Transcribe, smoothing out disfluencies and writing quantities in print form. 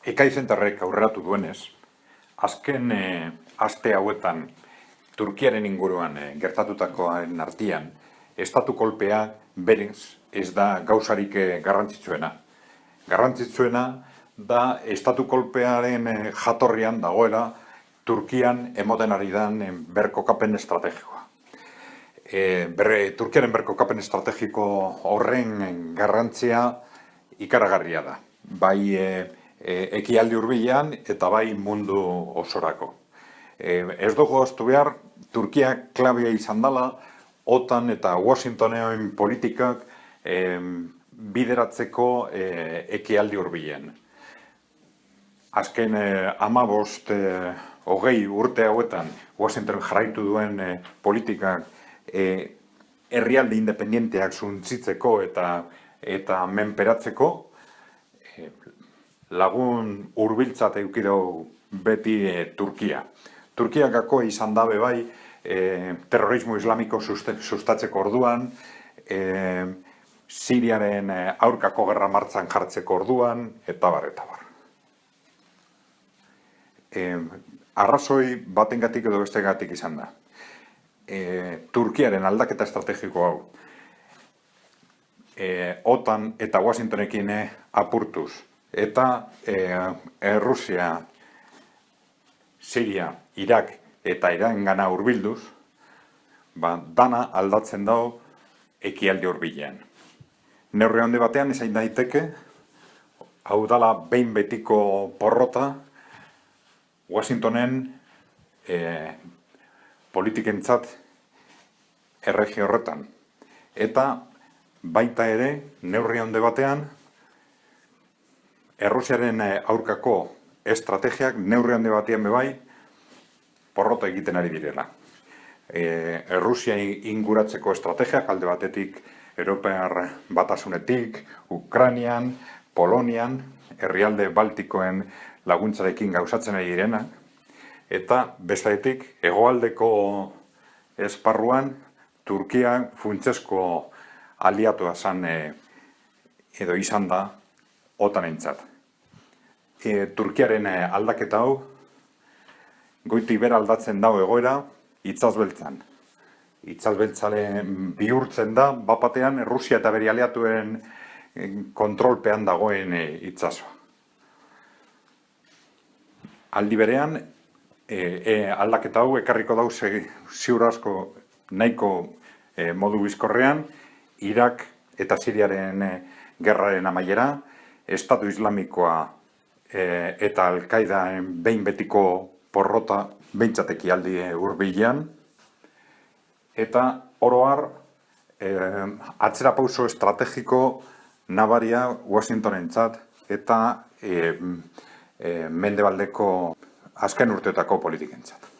Ekaizentarrek aurreratu duenez, azken aste hauetan Turkiaren inguruan gertatutakoaren artean, estatu kolpea berez ez da gauzarik garrantzitsuena. Garrantzitsuena da estatu kolpearen jatorrian dagoela Turkian emoten ari den berkokapen estrategikoa. Turkiaren berkokapen estrategiko horren garrantzia ikaragarria da. Bai ekialde hurbilean eta bai mundu osorako. Ez dugu ahaztu behar, Turkia klabea izan dela, OTAN eta Washingtonen politikak bideratzeko ekialde hurbilean. Azken 15-20 urte hauetan Washington jarraitu duen politikak herrialde independenteak suntsitzeko eta menperatzeko lagun hurbiltzat eduki dugu beti Turkia. Turkia gakoa izan dabe bai terrorismo islamiko sustatzeko orduan, Siriaren aurkako gerra martxan jartzeko orduan, eta bar. Arrazoi batengatik edo bestegatik izan da. Turkiaren aldaketa estrategiko hau OTAN eta Washingtonekin apurtuz eta Rusia, Siria, Irak eta Irangana hurbilduz, dana aldatzen dago ekialde hurbilean. Neurri handi batean esain daiteke, hau dala behin betiko porrota Washingtonen politikentzat erregio horretan. Eta baita ere, neurri handi batean, Errusiaren aurkako estrategiak neurri handi batean bebai porrota egiten ari direla. Errusia inguratzeko estrategiak alde batetik Europear Batasunetik, Ukrainian, Polonian, herrialde Baltikoen laguntzarekin gauzatzen ari direna, eta bestetik hegoaldeko esparruan Turkia funtsezko aliatua edo izan da OTANentzat. Turkiaren aldaketa hau goitik bera aldatzen dago egoera itsasbeltzan. Itsasbeltzaren bihurtzen da bapatean Rusia eta bere aliatuen kontrolpean dagoen itsasoa. Aldi berean aldaketa hau ekarriko dau ziur asko nahiko modu bizkorrean Irak eta Siriaren gerraren amaiera, Estatu Islamikoa eta Al-Qaedaen behin betiko porrota behintzat ekialde hurbilean, eta oro har atzerapauso estrategiko nabaria Washingtonentzat eta mendebaldeko azken urteotako politikentzat.